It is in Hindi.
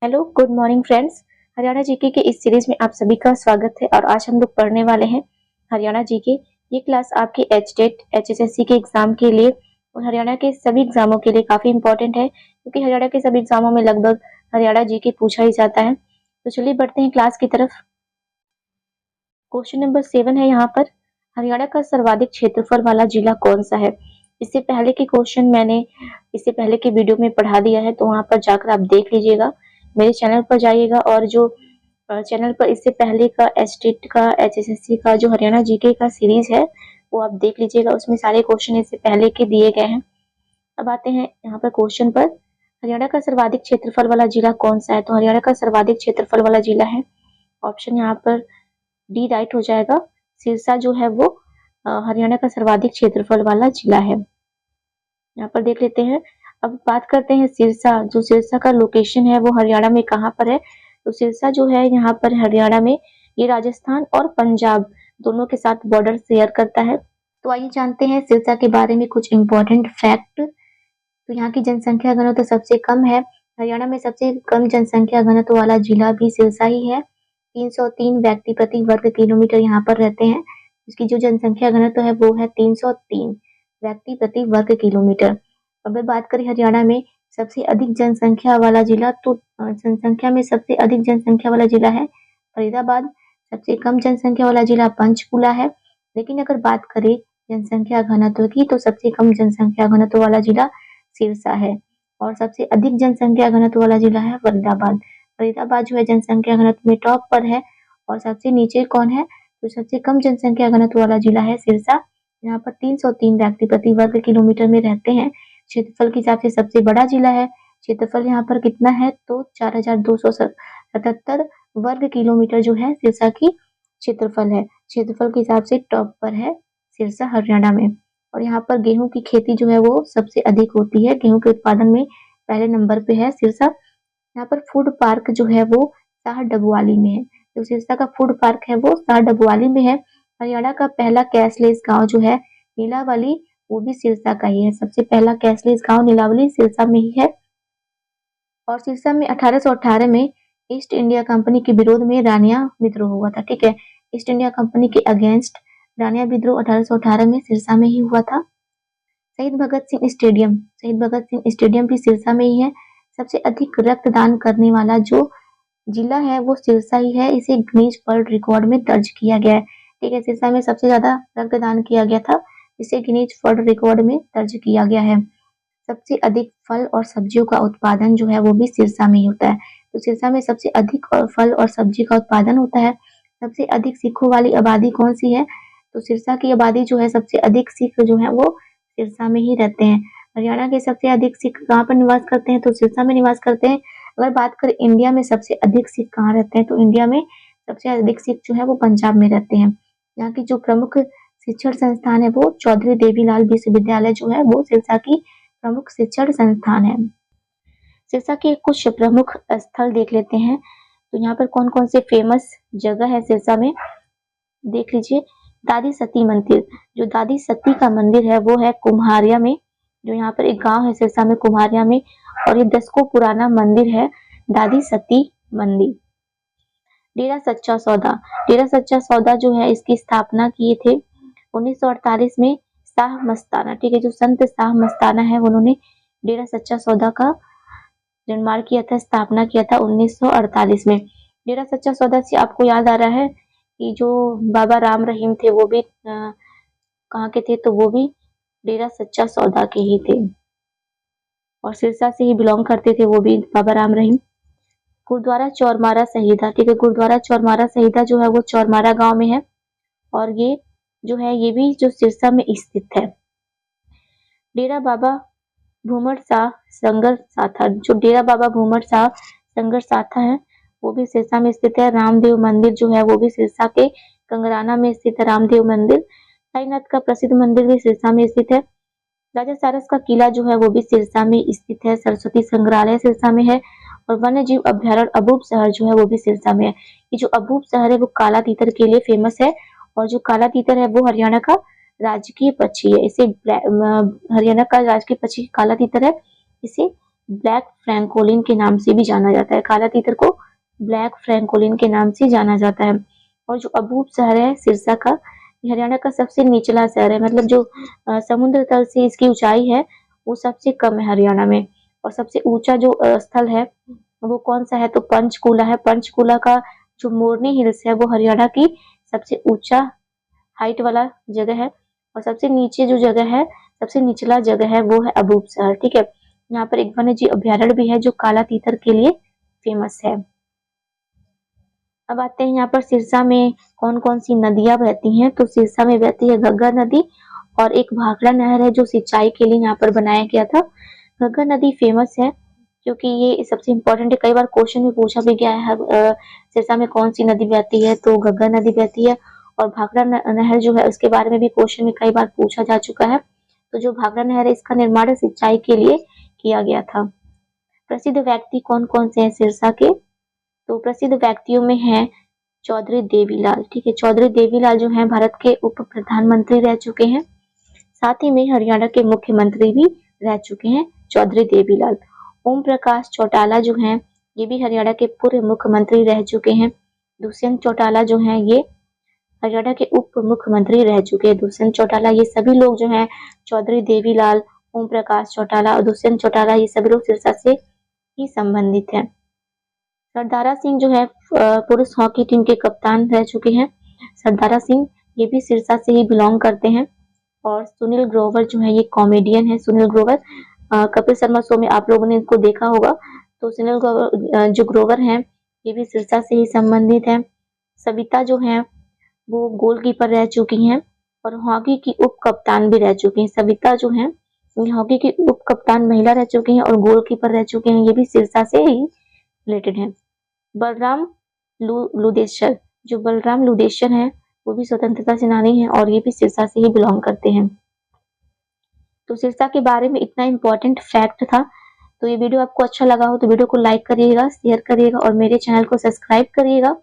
Hello, good morning friends. Haryana GK के इस सीरीज में आप सभी का स्वागत है और आज हम लोग पढ़ने वाले हैं हरियाणा जीके। ये क्लास आपके एचटेट एचएसएससी के एग्जाम के लिए और हरियाणा के सभी एग्जामों के लिए काफी इंपॉर्टेंट है, क्योंकि हरियाणा के सभी एग्जामों में लगभग हरियाणा जीके पूछा ही जाता है। तो चलिए बढ़ते हैं क्लास की तरफ। क्वेश्चन नंबर 7 है यहाँ पर, हरियाणा का सर्वाधिक क्षेत्रफल वाला जिला कौन सा है। इससे पहले के क्वेश्चन मैंने इससे पहले के वीडियो में पढ़ा दिया है, तो वहां पर जाकर आप देख लीजिएगा। मेरे चैनल पर जाइएगा और जो चैनल पर इससे पहले का एचटेट का एचएसएससी का जो हरियाणा जीके का सीरीज है वो आप देख लीजिएगा, उसमें सारे क्वेश्चन इससे पहले के दिए गए हैं। अब आते हैं यहाँ पर क्वेश्चन पर, हरियाणा का सर्वाधिक क्षेत्रफल वाला जिला कौन सा है। तो हरियाणा का सर्वाधिक क्षेत्रफल वाला जिला है ऑप्शन यहाँ पर डी राइट हो जाएगा। सिरसा जो है वो हरियाणा का सर्वाधिक क्षेत्रफल वाला जिला है। यहाँ पर देख लेते हैं। अब बात करते हैं सिरसा, जो सिरसा का लोकेशन है वो हरियाणा में कहाँ पर है। तो सिरसा जो है यहाँ पर हरियाणा में, ये राजस्थान और पंजाब दोनों के साथ बॉर्डर शेयर करता है। तो आइए जानते हैं सिरसा के बारे में कुछ इंपॉर्टेंट फैक्ट। तो यहाँ की जनसंख्या घनत्व सबसे कम है। हरियाणा में सबसे कम जनसंख्या घनत्व वाला जिला भी सिरसा ही है। 303 व्यक्ति प्रति वर्ग किलोमीटर यहाँ पर रहते हैं। इसकी जो जनसंख्या घनत्व है वो है 303 व्यक्ति प्रति वर्ग किलोमीटर। अगर बात करें हरियाणा में सबसे अधिक जनसंख्या वाला जिला, तो जनसंख्या में सबसे अधिक जनसंख्या वाला जिला है फरीदाबाद। सबसे कम जनसंख्या वाला जिला पंचकुला है। लेकिन अगर बात करें जनसंख्या घनत्व की, तो सबसे कम जनसंख्या घनत्व वाला जिला सिरसा है और सबसे अधिक जनसंख्या घनत्व वाला जिला है फरीदाबाद। फरीदाबाद जो है जनसंख्या घनत्व में टॉप पर है और सबसे नीचे कौन है, तो सबसे कम जनसंख्या घनत्व वाला जिला है सिरसा। यहाँ पर 303 व्यक्ति प्रति वर्ग किलोमीटर में रहते हैं। क्षेत्रफल के हिसाब से सबसे बड़ा जिला है। क्षेत्रफल यहाँ पर कितना है, तो 4277 वर्ग किलोमीटर जो है सिरसा की क्षेत्रफल है। क्षेत्रफल के हिसाब से टॉप पर है सिरसा हरियाणा में। और यहाँ पर गेहूं की खेती जो है वो सबसे अधिक होती है। गेहूं के उत्पादन में पहले नंबर पे है सिरसा। यहाँ पर फूड पार्क जो है वो शाह डबवाली में है। जो सिरसा का फूड पार्क है वो शाह डबवाली में है। हरियाणा का पहला कैशलेस गांव जो है नीलावली, वो भी सिरसा का ही है। सबसे पहला कैशलेस गांव नीलावली सिरसा में ही है। और सिरसा में 1818 में ईस्ट इंडिया कंपनी के विरोध में रानिया विद्रोह हुआ था। ठीक है, ईस्ट इंडिया कंपनी के अगेंस्ट रानिया विद्रोह 1818 में सिरसा में ही हुआ था। शहीद भगत सिंह स्टेडियम भी सिरसा में ही है। सबसे अधिक रक्तदान करने वाला जो जिला है वो सिरसा ही है। इसे गिनीज वर्ल्ड रिकॉर्ड में दर्ज किया गया है। ठीक है, सिरसा में सबसे ज्यादा रक्तदान किया गया था, इसे गिनीज वर्ल्ड रिकॉर्ड में दर्ज किया गया है। सबसे अधिक फल और सब्जियों का उत्पादन जो है वो भी सिरसा में ही होता है। तो सिरसा में सबसे अधिक फल और सब्जी का उत्पादन होता है। सबसे अधिक सिखों वाली आबादी कौन सी है, तो सिरसा की आबादी जो है, सबसे अधिक सिख जो है वो सिरसा में ही रहते हैं। हरियाणा के सबसे अधिक सिख कहाँ पर निवास करते हैं, तो सिरसा में निवास करते हैं। अगर बात करें इंडिया में सबसे अधिक सिख कहाँ रहते हैं, तो इंडिया में सबसे अधिक सिख जो है वो पंजाब में रहते हैं। यहाँ की जो प्रमुख शिक्षण संस्थान है वो चौधरी देवीलाल विश्वविद्यालय जो है वो सिरसा की प्रमुख शिक्षण संस्थान है। सिरसा के कुछ प्रमुख स्थल देख लेते हैं। तो यहाँ पर कौन कौन से फेमस जगह है सिरसा में, देख लीजिए। दादी सती मंदिर, जो दादी सती का मंदिर है वो है कुम्हारिया में। जो यहाँ पर एक गांव है सिरसा में कुम्हारिया में, और ये दशकों पुराना मंदिर है दादी सती मंदिर। डेरा सच्चा सौदा जो है, इसकी स्थापना किए थे 1948 में शाह मस्ताना। ठीक है, जो संत शाह मस्ताना है उन्होंने डेरा सच्चा सौदा का निर्माण किया था, स्थापना किया था 1948 में। डेरा सच्चा सौदा से आपको याद आ रहा है कि जो बाबा राम रहीम थे वो भी कहाँ के थे, तो वो भी डेरा सच्चा सौदा के ही थे और सिरसा से ही बिलोंग करते थे वो भी, बाबा राम रहीम। गुरुद्वारा चौरमारा शहीदा, ठीक है, गुरुद्वारा चौरमारा शहीदा जो है वो चौरमारा गांव में है और ये जो है ये भी जो सिरसा में स्थित है। डेरा बाबा भूमर शाह संगर साथा, जो डेरा बाबा भूमर शाह संगर साथा है वो भी सिरसा में स्थित है। रामदेव मंदिर जो है वो भी सिरसा के कंगराना में स्थित है। रामदेव मंदिर साईनाथ का प्रसिद्ध मंदिर भी सिरसा में स्थित है। राजा सारस का किला जो है वो भी सिरसा में स्थित है। सरस्वती संग्रहालय सिरसा में है और वन्य जीव अभ्यारण्य अबूब शहर जो है वो भी सिरसा में है। ये जो अबूब शहर है वो काला तीतर के लिए फेमस है और जो काला तीतर है वो हरियाणा का राजकीय पक्षी है। इसे हरियाणा का राजकीय पक्षी काला तीतर है, इसे ब्लैक फ्रैंकोलिन के नाम से भी जाना जाता है। काला तीतर को ब्लैक फ्रैंकोलिन के नाम से जाना जाता है। और जो अबूब शहर है सिरसा का, ये हरियाणा का सबसे निचला शहर है, मतलब जो समुद्र तल से इसकी ऊंचाई है वो सबसे कम है हरियाणा में। और सबसे ऊंचा जो स्थल है वो कौन सा है, तो पंचकूला है। पंचकूला का जो मोरनी हिल्स है वो हरियाणा की सबसे ऊंचा हाइट वाला जगह है। और सबसे नीचे जो जगह है, सबसे निचला जगह है वो है अबूब शहर। ठीक है, यहाँ पर एक वन्य जीव अभ्यारण्य भी है जो काला तीतर के लिए फेमस है। अब आते हैं यहाँ पर सिरसा में कौन कौन सी नदियां बहती हैं। तो सिरसा में बहती है घग्गर नदी और एक भाखड़ा नहर है जो सिंचाई के लिए यहाँ पर बनाया गया था। घग्गर नदी फेमस है क्योंकि ये सबसे इम्पोर्टेंट है, कई बार क्वेश्चन में पूछा भी गया है सिरसा में कौन सी नदी बहती है, तो घग्गर नदी बहती है। और भाखड़ा नहर जो है उसके बारे में भी क्वेश्चन में कई बार पूछा जा चुका है। तो जो भाखड़ा नहर है इसका निर्माण सिंचाई के लिए किया गया था। प्रसिद्ध व्यक्ति कौन कौन से हैं सिरसा के, तो प्रसिद्ध व्यक्तियों में है चौधरी देवीलाल। ठीक है, चौधरी देवीलाल जो है भारत के उप प्रधानमंत्री रह चुके हैं, साथ ही में हरियाणा के मुख्यमंत्री भी रह चुके हैं चौधरी देवीलाल। ओम प्रकाश चौटाला जो हैं ये भी हरियाणा के पूर्व मुख्यमंत्री रह चुके हैं। दुष्यंत चौटाला जो हैं ये हरियाणा के उप मुख्यमंत्री रह चुके हैं। दुष्यंत चौटाला, ये सभी लोग जो हैं चौधरी देवीलाल, ओम प्रकाश चौटाला और दुष्यंत चौटाला, ये सभी लोग सिरसा से ही संबंधित हैं। सरदारा सिंह जो है पुरुष हॉकी टीम के कप्तान रह चुके हैं। सरदारा सिंह ये भी सिरसा से ही बिलोंग करते हैं। और सुनील ग्रोवर जो है ये कॉमेडियन है। सुनील ग्रोवर कपिल शर्मा शो में आप लोगों ने इनको देखा होगा। तो सुनील ग्रोवर जो ग्रोवर हैं ये भी सिरसा से ही संबंधित है। सविता जो है वो गोलकीपर रह चुकी हैं और हॉकी की उप कप्तान भी रह चुकी हैं। सविता जो है हॉकी की उप कप्तान महिला रह चुकी हैं और गोलकीपर रह चुके हैं, ये भी सिरसा से ही रिलेटेड है। बलराम लुदेशर, जो बलराम लुदेशर हैं वो भी स्वतंत्रता सेनानी हैं और ये भी सिरसा से ही बिलोंग करते हैं। तो सिरसा के बारे में इतना इम्पोर्टेंट फैक्ट था। तो ये वीडियो आपको अच्छा लगा हो तो वीडियो को लाइक करिएगा, शेयर करिएगा और मेरे चैनल को सब्सक्राइब करिएगा।